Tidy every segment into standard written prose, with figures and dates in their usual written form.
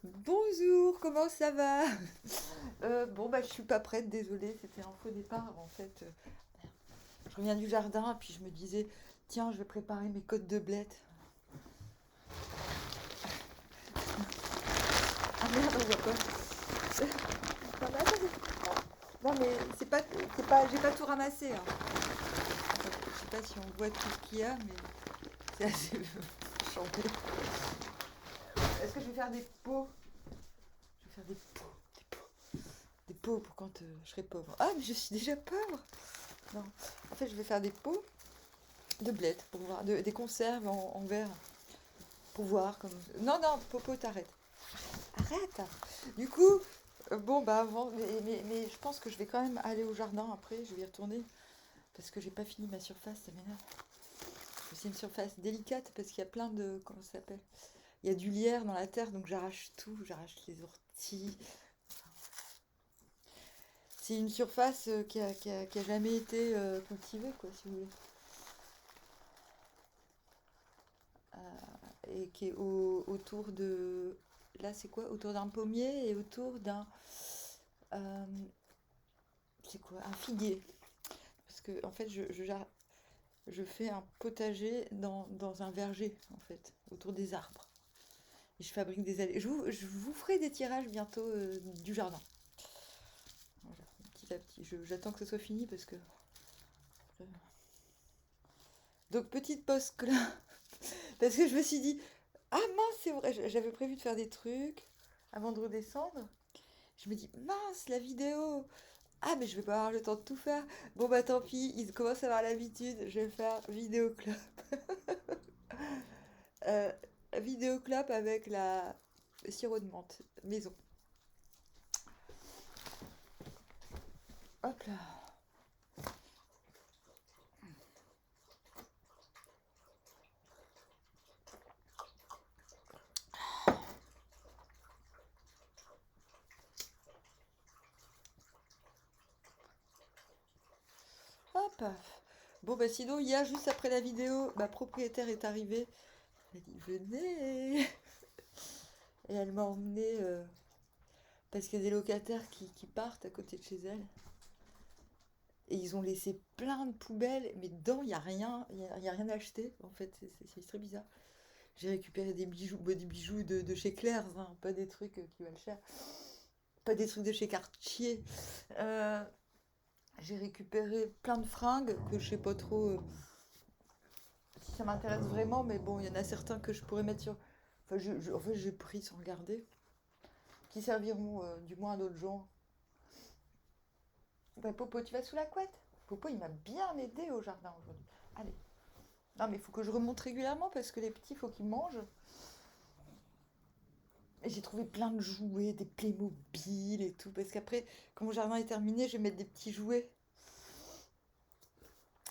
Bonjour, comment ça va? Bon, bah, je suis pas prête, désolée, c'était un faux départ. En fait, je reviens du jardin, puis je me disais, tiens, je vais préparer mes côtes de blettes. Ah merde, on voit pas. Non, mais attendez. Non, mais j'ai pas tout ramassé, hein. Enfin, je sais pas si on voit tout ce qu'il y a, mais c'est assez chambé. Est-ce que je vais faire des pots? Je vais faire des pots pour quand je serai pauvre. Ah, mais je suis déjà pauvre! Non, en fait, je vais faire des pots de blettes pour voir, des conserves en verre pour voir comme. Non, non, Popo, t'arrêtes. Arrête! Du coup, bon, bah avant, mais je pense que je vais quand même aller au jardin après, je vais y retourner parce que j'ai pas fini ma surface, ça m'énerve. C'est une surface délicate parce qu'il y a plein de. Comment ça s'appelle? Il y a du lierre dans la terre, donc j'arrache tout, j'arrache les orties. C'est une surface qui a jamais été cultivée, quoi, si vous voulez. Et qui est autour de. Là, c'est quoi? Autour d'un pommier et autour d'un. euh, c'est quoi? Un figuier. Parce que, en fait, je fais un potager dans un verger, en fait, autour des arbres. Et je fabrique des allées. Je vous ferai des tirages bientôt du jardin. Voilà, petit à petit. J'attends que ce soit fini parce que. Donc, petite pause là. Parce que je me suis dit, ah mince, c'est vrai, j'avais prévu de faire des trucs avant de redescendre. Je me dis, mince, la vidéo. Ah, mais je vais pas avoir le temps de tout faire. Bon, bah tant pis, ils commencent à avoir l'habitude. Je vais faire vidéoclip. Euh, vidéoclip avec la sirop de menthe maison. Hop là. Hop. Bon, bah sinon, hier, juste après la vidéo, ma propriétaire est arrivée. Elle m'a dit, venez. Et elle m'a emmené parce qu'il y a des locataires qui partent à côté de chez elle. Et ils ont laissé plein de poubelles, mais dedans, il n'y a rien, y a rien acheté. En fait, c'est très bizarre. J'ai récupéré des bijoux, bah, des bijoux de chez Claire's, hein, pas des trucs qui valent cher. Pas des trucs de chez Cartier. Euh, j'ai récupéré plein de fringues que je sais pas trop si ça m'intéresse vraiment, mais bon, il y en a certains que je pourrais mettre sur. Enfin, en fait, j'ai pris sans regarder, qui serviront du moins à d'autres gens. Bah, Popo, tu vas sous la couette? Popo, il m'a bien aidé au jardin aujourd'hui. Allez. Non, mais il faut que je remonte régulièrement parce que les petits, il faut qu'ils mangent. Et j'ai trouvé plein de jouets, des Playmobil et tout. Parce qu'après, quand mon jardin est terminé, je vais mettre des petits jouets.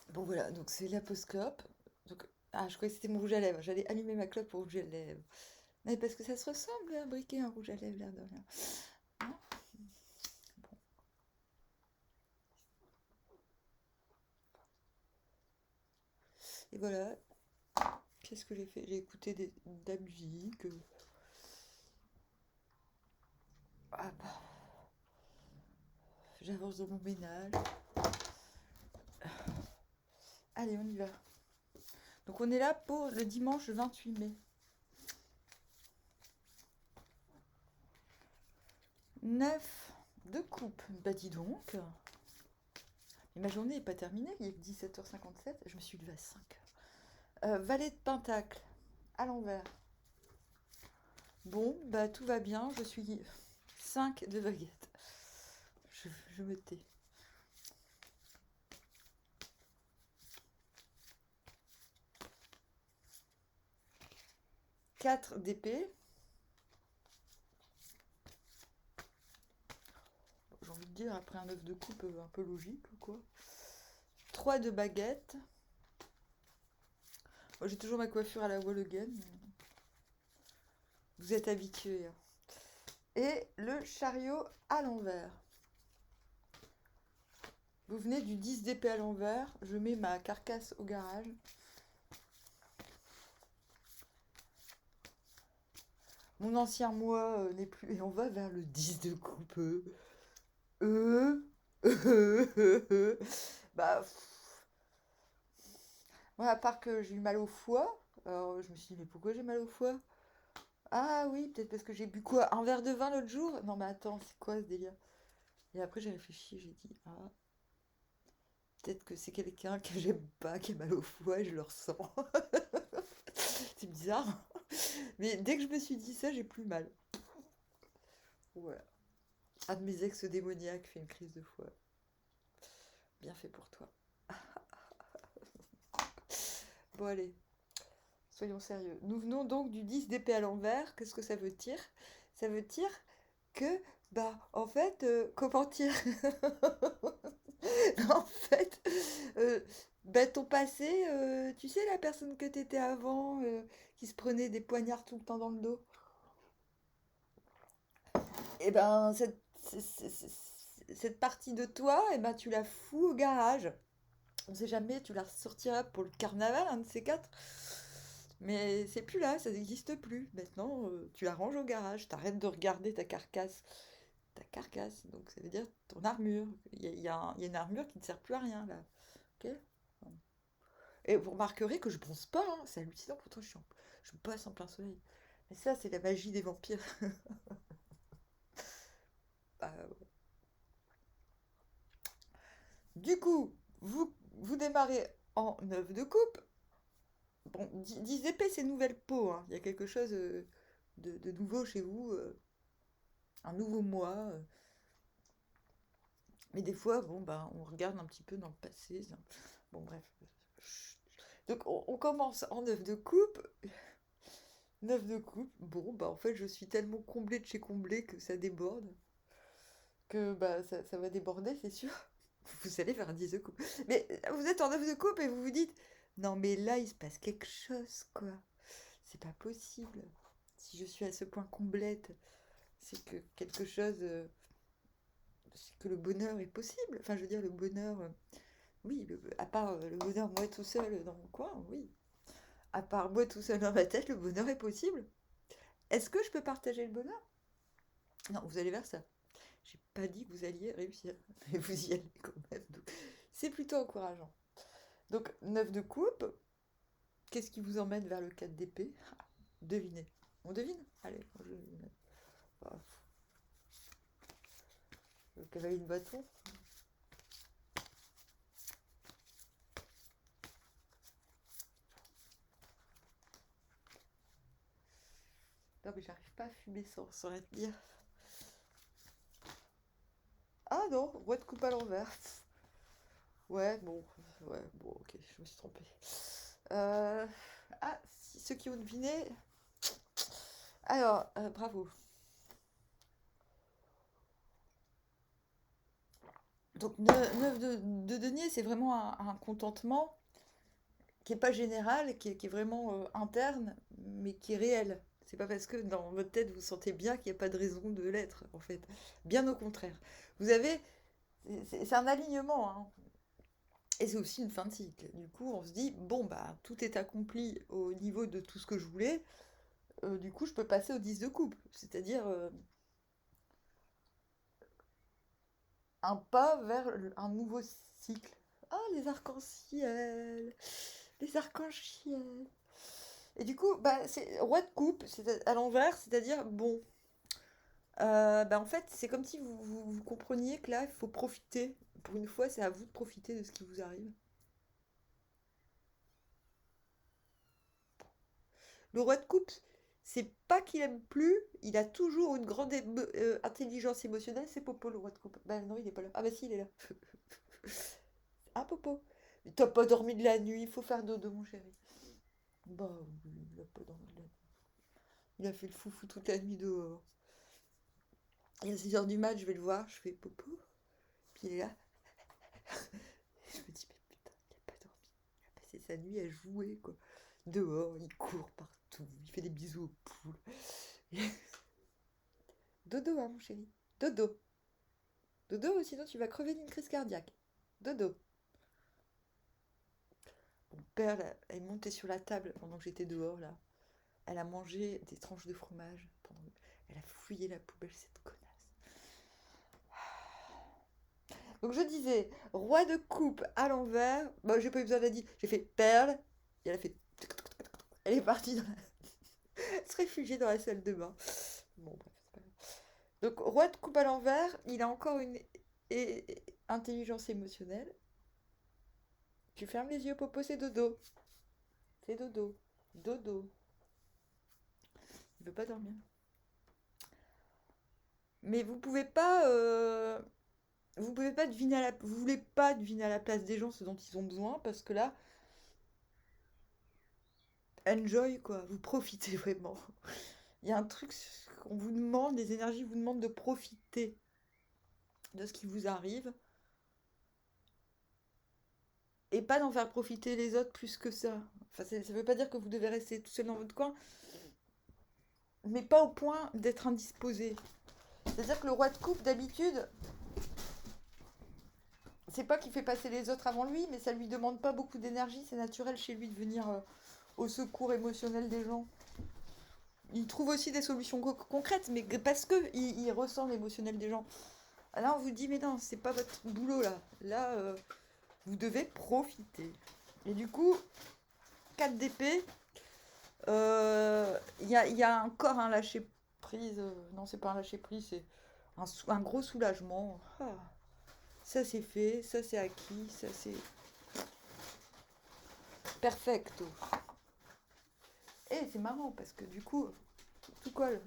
Bon, voilà, donc c'est la pause clope. Donc, ah, je croyais que c'était mon rouge à lèvres. J'allais allumer ma clope pour rouge à lèvres. Mais parce que ça se ressemble à un briquet, un rouge à lèvres, l'air de rien. Hein. Bon. Et voilà, qu'est-ce que j'ai fait? J'ai écouté de la musique. Ah, bah, j'avance dans mon ménage. Allez, on y va. Donc on est là pour le dimanche 28 mai. 9 de coupe. Bah dis donc. Et ma journée n'est pas terminée, il est 17h57, je me suis levée à 5h. Valet de Pentacle, à l'envers. Bon, bah tout va bien, je suis 5 de baguette. Je me tais. 4 d'épée. J'ai envie de dire, après un œuf de coupe un peu logique, quoi. 3 de baguette. Moi, j'ai toujours ma coiffure à la wall again. Vous êtes habitués, hein. Et le chariot à l'envers. Vous venez du 10 d'épée à l'envers. Je mets ma carcasse au garage. Mon ancien moi n'est plus. Et on va vers le 10 de coupe. Euh, Bah, moi, à part que j'ai eu mal au foie, alors je me suis dit, mais pourquoi j'ai mal au foie? Ah oui, peut-être parce que j'ai bu quoi? Un verre de vin l'autre jour? Non, mais attends, c'est quoi ce délire? Et après, j'ai réfléchi, j'ai dit, ah, peut-être que c'est quelqu'un que j'aime pas qui a mal au foie et je le ressens. C'est bizarre, hein. Mais dès que je me suis dit ça, j'ai plus mal. Voilà. Un de mes ex démoniaques fait une crise de foie. Bien fait pour toi. Bon, allez, soyons sérieux. Nous venons donc du 10 d'épée à l'envers. Qu'est-ce que ça veut dire? Ça veut dire que, bah, en fait, comment dire? En fait, euh, bah, ton passé, tu sais, la personne que t'étais avant, qui se prenait des poignards tout le temps dans le dos, et ben, cette partie de toi, et ben, tu la fous au garage. On sait jamais, tu la ressortiras pour le carnaval, un de ces quatre. Mais c'est plus là, ça n'existe plus. Maintenant, tu la ranges au garage, t'arrêtes de regarder ta carcasse. Ta carcasse, donc ça veut dire ton armure. Il y a une armure qui ne sert plus à rien là. Ok. Et vous remarquerez que je bronze pas, hein, c'est hallucinant, pourtant je me passe en plein soleil. Mais ça, c'est la magie des vampires. Bah, du coup, vous démarrez en 9 de coupe. Bon, 10 d'épée, c'est nouvelle peau, hein. Il y a quelque chose de nouveau chez vous, un nouveau moi. Mais des fois, bon, bah, on regarde un petit peu dans le passé. Bon, bref. Donc, on commence en 9 de coupe. 9 de coupe. Bon, bah, en fait, je suis tellement comblée de chez comblée que ça déborde. Que bah, ça va déborder, c'est sûr. Vous allez faire un 10 de coupe. Mais vous êtes en 9 de coupe et vous vous dites, non, mais là, il se passe quelque chose, quoi. C'est pas possible. Si je suis à ce point comblette, c'est que quelque chose. C'est que le bonheur est possible. Enfin, je veux dire, le bonheur. Oui, à part le bonheur, moi tout seul dans mon coin, oui. À part moi tout seul dans ma tête, le bonheur est possible. Est-ce que je peux partager le bonheur? Non, vous allez vers ça. J'ai pas dit que vous alliez réussir, mais vous y allez quand même. Donc, c'est plutôt encourageant. Donc, 9 de coupe, qu'est-ce qui vous emmène vers le 4 d'épée? Ah, devinez. On devine? Allez, je devine. Ah, le cavalier de bâton. Non, mais j'arrive pas à fumer sans être dire. Ah non, roi de coupe à l'envers. Ouais, bon, ok, je me suis trompée. Euh, Ah, si ceux qui ont deviné. Alors, bravo. Donc, 9 de denier, c'est vraiment un contentement qui est pas général, qui est vraiment interne, mais qui est réel. C'est pas parce que dans votre tête vous sentez bien qu'il n'y a pas de raison de l'être, en fait. Bien au contraire. Vous avez. C'est un alignement, hein. Et c'est aussi une fin de cycle. Du coup, on se dit, bon, bah, tout est accompli au niveau de tout ce que je voulais. Du coup, je peux passer au 10 de coupe. C'est-à-dire un pas vers un nouveau cycle. Ah, les arcs-en-ciel! Les arcs-en-ciel! Et du coup, bah, c'est roi de coupe, c'est à l'envers, c'est-à-dire, bon, bah, en fait, c'est comme si vous compreniez que là, il faut profiter. Pour une fois, c'est à vous de profiter de ce qui vous arrive. Le roi de coupe, c'est pas qu'il aime plus, il a toujours une grande intelligence émotionnelle. C'est Popo, le roi de coupe. Bah non, il est pas là. Ah bah si, il est là. Ah, Popo. T'as pas dormi de la nuit, il faut faire dodo, mon chéri. Bah oui, il a pas dormi de la nuit. Il a fait le foufou toute la nuit dehors. Et à 6 heures du mat, je vais le voir, je fais Popo. Puis il est là. Je me dis, mais putain, il a pas dormi. Il a passé sa nuit à jouer, quoi. Dehors, il court partout, il fait des bisous aux poules. Dodo, hein, mon chéri. Dodo. Dodo, sinon tu vas crever d'une crise cardiaque. Dodo. Mon père, là, elle est montée sur la table pendant que j'étais dehors, là. Elle a mangé des tranches de fromage. Elle a fouillé la poubelle, cette connasse. Donc je disais, roi de coupe à l'envers. Bah, j'ai pas eu besoin d'elle dire. J'ai fait perle. Et elle a fait. Elle est partie se réfugier dans la salle de bain. Bon, bref, c'est pas grave. Donc, roi de coupe à l'envers, il a encore une intelligence émotionnelle. Tu fermes les yeux, Popo, c'est dodo. C'est dodo. Dodo. Il veut pas dormir. Mais vous pouvez pas deviner vous voulez pas deviner à la place des gens ce dont ils ont besoin parce que là, enjoy quoi, vous profitez vraiment. Il y a un truc qu'on vous demande, les énergies vous demandent de profiter de ce qui vous arrive et pas d'en faire profiter les autres plus que ça. Enfin, ça veut pas dire que vous devez rester tout seul dans votre coin, mais pas au point d'être indisposé. C'est-à-dire que le roi de coupe, d'habitude, c'est pas qu'il fait passer les autres avant lui, mais ça lui demande pas beaucoup d'énergie, c'est naturel chez lui de venir au secours émotionnel des gens. Il trouve aussi des solutions concrètes, mais parce que il ressent l'émotionnel des gens. Là, on vous dit, mais non, c'est pas votre boulot là. Là, vous devez profiter. Et du coup, 4 d'épée, y a encore un lâcher prise. Non, c'est pas un lâcher prise, c'est un gros soulagement. Ah, ça c'est fait, ça c'est acquis, ça c'est perfecto. Et c'est marrant parce que du coup, tout colle.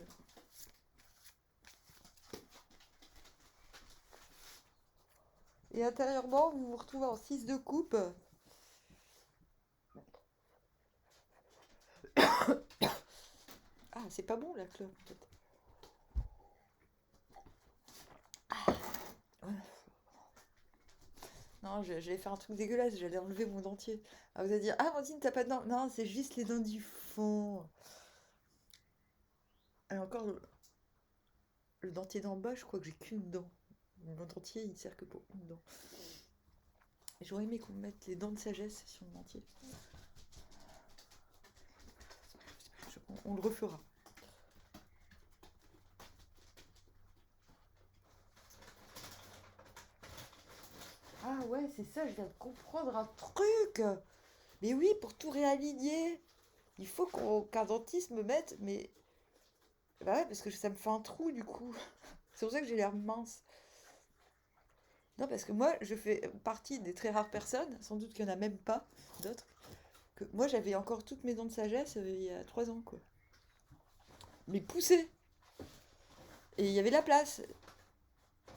Et intérieurement, vous vous retrouvez en 6 de coupe. Ah, c'est pas bon la clope en fait. Non, j'allais faire un truc dégueulasse, j'allais enlever mon dentier. Ah, vous allez dire, ah, Amandine, t'as pas de dents? Non, c'est juste les dents du fond. Et encore, le dentier d'en bas, je crois que j'ai qu'une dent. Mon dentier, il sert que pour une dent. Et j'aurais aimé qu'on mette les dents de sagesse sur le dentier. On le refera. Ah ouais, c'est ça, je viens de comprendre un truc. Mais oui, pour tout réaligner, il faut qu'un dentiste me mette, mais... Bah ouais, parce que ça me fait un trou du coup. C'est pour ça que j'ai l'air mince. Non, parce que moi, je fais partie des très rares personnes, sans doute qu'il n'y en a même pas d'autres, que moi j'avais encore toutes mes dents de sagesse il y a 3 ans, quoi. Mais poussées. Et il y avait la place.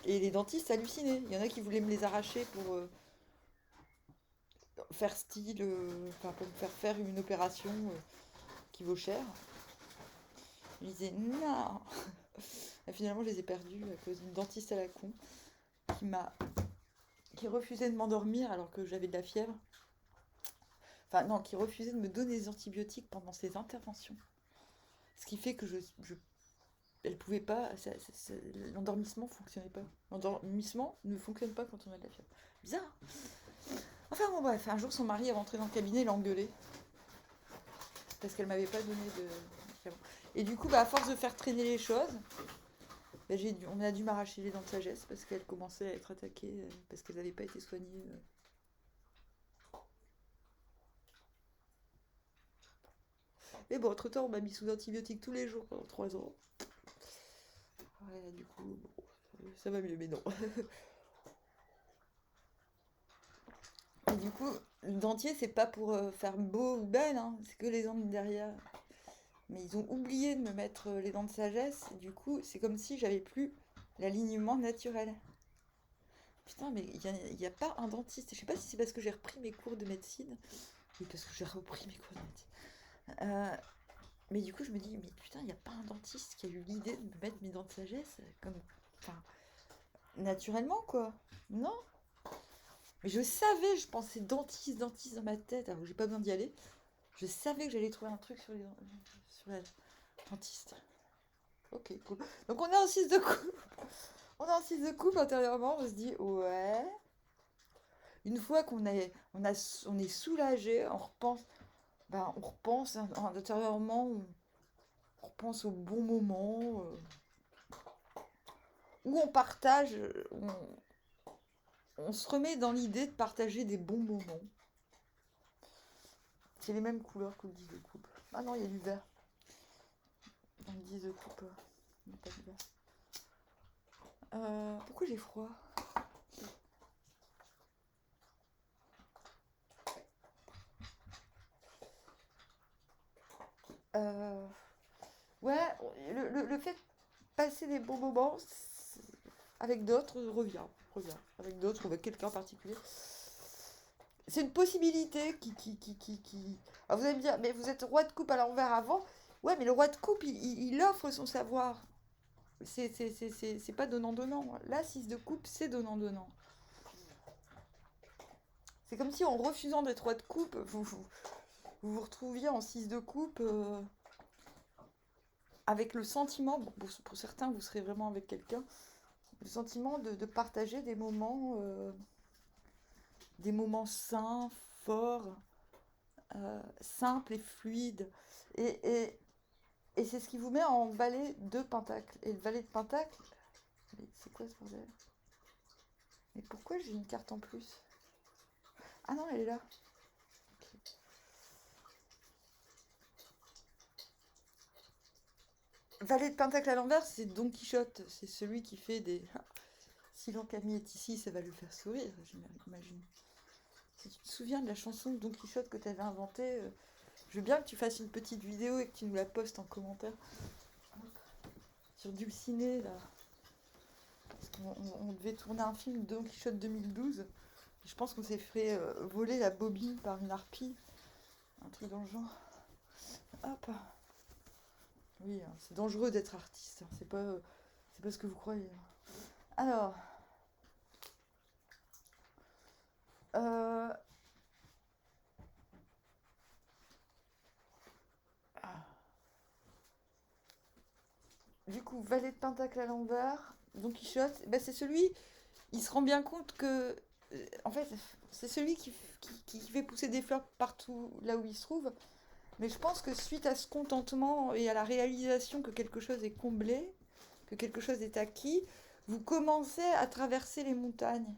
Et les dentistes hallucinaient. Il y en a qui voulaient me les arracher pour faire style, enfin pour me faire faire une opération qui vaut cher. Je disais non. Et finalement, je les ai perdus à cause d'une dentiste à la con qui m'a qui refusait de m'endormir alors que j'avais de la fièvre. Enfin non, qui refusait de me donner des antibiotiques pendant ses interventions. Ce qui fait que elle pouvait pas, l'endormissement fonctionnait pas. L'endormissement ne fonctionne pas quand on a de la fièvre. Bizarre. Enfin bon bref, un jour son mari est rentré dans le cabinet, il l'a engueulé parce qu'elle m'avait pas donné de. Et du coup, bah, à force de faire traîner les choses, bah, on a dû m'arracher les dents de sagesse parce qu'elle commençait à être attaquée parce qu'elles n'avaient pas été soignées. Mais bon, entre temps, on m'a mis sous antibiotiques tous les jours pendant 3 ans. Ouais, du coup, bon, ça va mieux, mais non. Et du coup, le dentier, c'est pas pour faire beau ou belle, hein, c'est que les dents de derrière. Mais ils ont oublié de me mettre les dents de sagesse, et du coup, c'est comme si j'avais plus l'alignement naturel. Putain, mais il y a pas un dentiste. Je sais pas si c'est parce que j'ai repris mes cours de médecine. Oui, parce que j'ai repris mes cours de médecine. Mais du coup, je me dis, mais putain, il n'y a pas un dentiste qui a eu l'idée de me mettre mes dents de sagesse comme. Enfin, naturellement, quoi. Non. Mais je savais, je pensais dentiste, dentiste dans ma tête, alors j'ai pas besoin d'y aller. Je savais que j'allais trouver un truc sur la dentiste. Ok, cool. Donc on est en 6 de coupe. On est en 6 de coupe intérieurement, on se dit, ouais. Une fois on est soulagé, on repense, ben, on repense intérieurement, on repense au bon moment, où on partage, on se remet dans l'idée de partager des bons moments. C'est les mêmes couleurs que le 10 de coupe. Ah non, il y a du vert. Dans le 10 de coupe, il n'y a pas de vert. Pourquoi j'ai froid? Ouais, le fait de passer des bons moments avec d'autres revient. Avec d'autres, avec quelqu'un en particulier. C'est une possibilité qui... Alors vous allez me dire, mais vous êtes roi de coupe à l'envers avant. Ouais, mais le roi de coupe, il offre son savoir. C'est pas donnant-donnant. Là, 6 de coupe, c'est donnant-donnant. C'est comme si en refusant d'être roi de coupe, vous retrouviez en 6 de coupe avec le sentiment, bon, pour certains, vous serez vraiment avec quelqu'un, le sentiment de partager des moments sains, forts, simples et fluides. Et c'est ce qui vous met en valet de pentacle. Et le valet de pentacle, c'est quoi ce bordel? Mais pourquoi j'ai une carte en plus? Ah non, elle est là. Okay. Valet de pentacle à l'envers, c'est Don Quichotte. C'est celui qui fait des... Si l'encami est ici, ça va lui faire sourire, j'imagine. Si tu te souviens de la chanson de Don Quichotte que tu avais inventée, je veux bien que tu fasses une petite vidéo et que tu nous la postes en commentaire. Sur Dulciné, là. Parce qu'on devait tourner un film Don Quichotte 2012. Je pense qu'on s'est fait voler la bobine par une harpie. Un truc dans le genre. Hop. Oui, hein, c'est dangereux d'être artiste. Hein. C'est pas ce que vous croyez. Alors. Du coup, valet de pentacle à l'envers, Don Quichotte, ben c'est celui, il se rend bien compte que, en fait, c'est celui qui fait pousser des fleurs partout là où il se trouve. Mais je pense que suite à ce contentement et à la réalisation que quelque chose est comblé, que quelque chose est acquis, vous commencez à traverser les montagnes.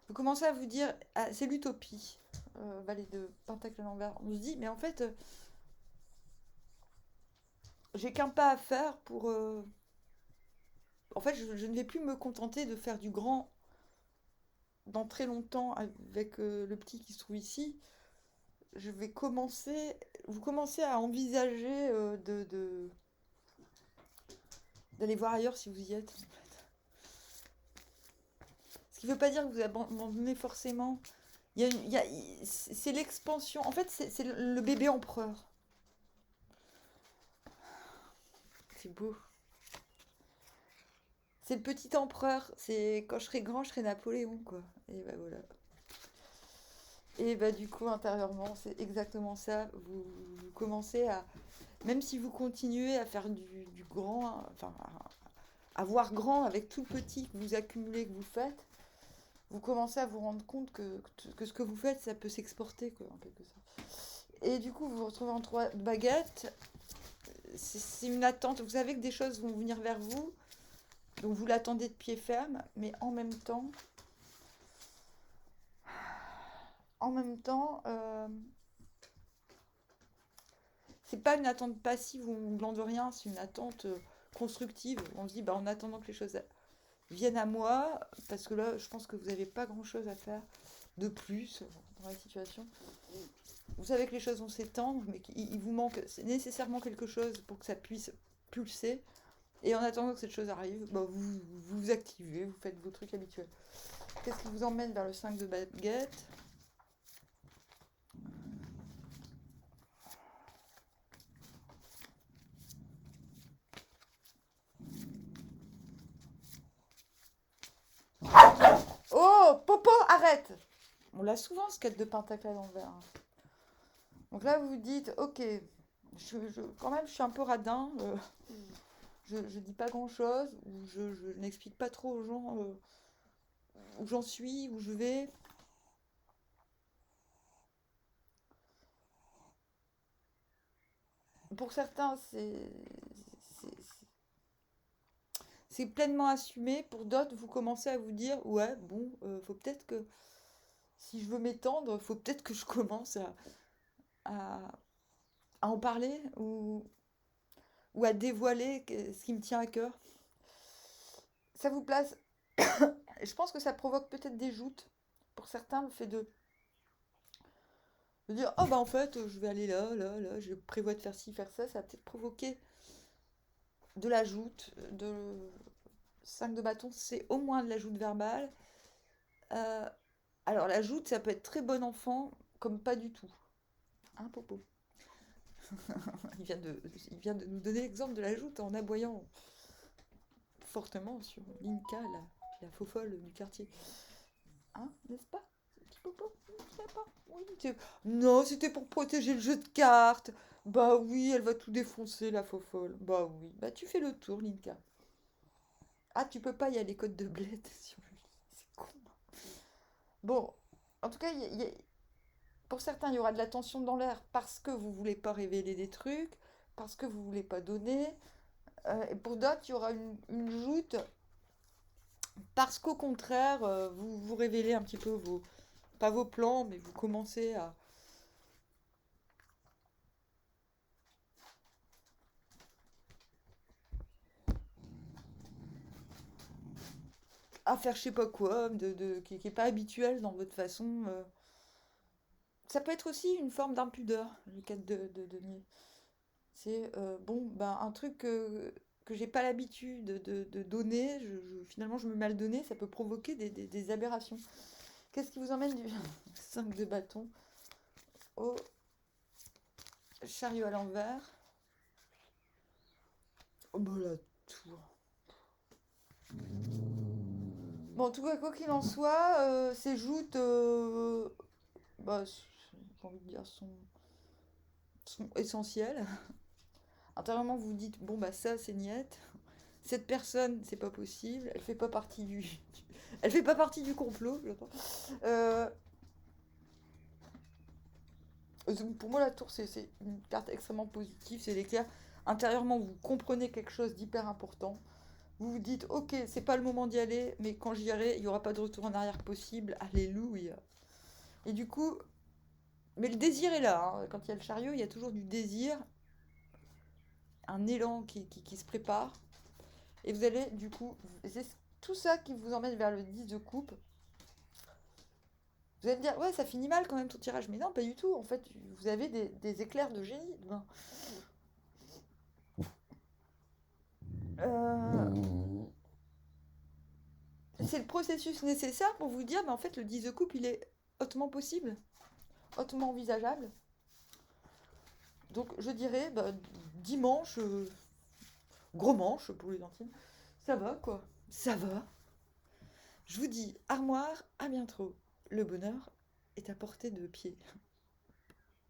Vous commencez à vous dire, ah, c'est l'utopie, valet de pentacle à l'envers. On se dit, mais en fait, j'ai qu'un pas à faire pour... En fait, je ne vais plus me contenter de faire du grand dans très longtemps avec le petit qui se trouve ici. Je vais commencer... Vous commencez à envisager d'aller voir ailleurs si vous y êtes. En fait. Ce qui ne veut pas dire que vous abandonnez forcément. C'est l'expansion. En fait, c'est le bébé empereur. C'est beau. C'est le petit empereur. C'est quand je serai grand, je serai Napoléon, quoi. Et ben voilà. Et bah du coup, intérieurement, c'est exactement ça. Vous commencez à... Même si vous continuez à faire du grand, enfin, à voir grand avec tout le petit que vous accumulez, que vous faites, vous commencez à vous rendre compte que ce que vous faites, ça peut s'exporter, quoi, en quelque sorte. Et du coup, vous vous retrouvez en 3 baguettes. C'est une attente. Vous savez que des choses vont venir vers vous. Donc vous l'attendez de pied ferme, mais en même temps... c'est pas une attente passive où on glande rien, c'est une attente constructive. On se dit, bah, en attendant que les choses viennent à moi, parce que là, je pense que vous n'avez pas grand-chose à faire de plus dans la situation. Vous savez que les choses vont s'étendre, mais qu'il vous manque nécessairement quelque chose pour que ça puisse pulser. Et en attendant que cette chose arrive, bah, vous vous activez, vous faites vos trucs habituels. Qu'est-ce qui vous emmène vers le 5 de baguette ? Oh, Popo, arrête! On l'a souvent, ce 4 de pentacle à l'envers. Donc là, vous vous dites, ok, quand même, je suis un peu radin. Je dis pas grand-chose, ou je n'explique pas trop aux gens où j'en suis, où je vais. pour certains, c'est pleinement assumé. Pour d'autres, vous commencez à vous dire, ouais, bon, faut peut-être que si je veux m'étendre, faut peut-être que je commence à, à en parler ou à dévoiler ce qui me tient à cœur. Ça vous place. Je pense que ça provoque peut-être des joutes. Pour certains, le fait de dire, oh bah en fait, je vais aller là, là, là, je prévois de faire ci, faire ça, ça va peut-être provoquer de la joute, de 5 de bâton, c'est au moins de la joute verbale. Euh, alors la joute, ça peut être très bon enfant, comme pas du tout. Hein, Popo? Il vient de nous donner l'exemple de la joute en aboyant fortement sur Linka, la faux folle du quartier. Hein, n'est-ce pas, petit Popo? Je sais pas. Oui, non, c'était pour protéger le jeu de cartes. Bah oui, elle va tout défoncer, la faux folle. Bah oui, bah tu fais le tour, Linka. Ah, tu peux pas, il y a les codes de bled sur lui. C'est con. Bon, en tout cas, pour certains, il y aura de la tension dans l'air parce que vous voulez pas révéler des trucs, parce que vous voulez pas donner. Et pour d'autres, il y aura une joute parce qu'au contraire, vous vous révélez un petit peu pas vos plans, mais vous commencez à faire je sais pas quoi, qui est pas habituel dans votre façon. Ça peut être aussi une forme d'impudeur, le cas de Denier. C'est bon, ben, un truc que j'ai pas l'habitude de donner, finalement je me mets à le donner, ça peut provoquer des aberrations. Qu'est-ce qui vous emmène du 5 de bâton au chariot à l'envers? Oh bah la tour. Bon, en tout cas, quoi qu'il en soit, ces joutes, bah, j'ai envie de dire, sont essentielles. Intérieurement, vous vous dites, bon bah ça c'est niette. Cette personne, c'est pas possible, elle fait pas partie du complot, j'entends. Euh, pour moi, la tour, c'est une carte extrêmement positive, c'est l'éclair. Intérieurement, vous comprenez quelque chose d'hyper important. Vous vous dites, ok, c'est pas le moment d'y aller, mais quand j'y irai, il n'y aura pas de retour en arrière possible. Alléluia. Et du coup, mais le désir est là, hein. Quand il y a le chariot, il y a toujours du désir, un élan qui se prépare. Et vous allez, du coup, c'est tout ça qui vous emmène vers le 10 de coupe. Vous allez me dire, ouais, ça finit mal quand même ton tirage. Mais non, pas du tout. En fait, vous avez des éclairs de génie. Euh, c'est le processus nécessaire pour vous dire, mais en fait, le 10 de coupe, il est hautement possible, hautement envisageable. Donc, je dirais, bah, dimanche, gros manche pour les intimes, ça va quoi. Ça va. Je vous dis, armoire, à bientôt. Le bonheur est à portée de pied.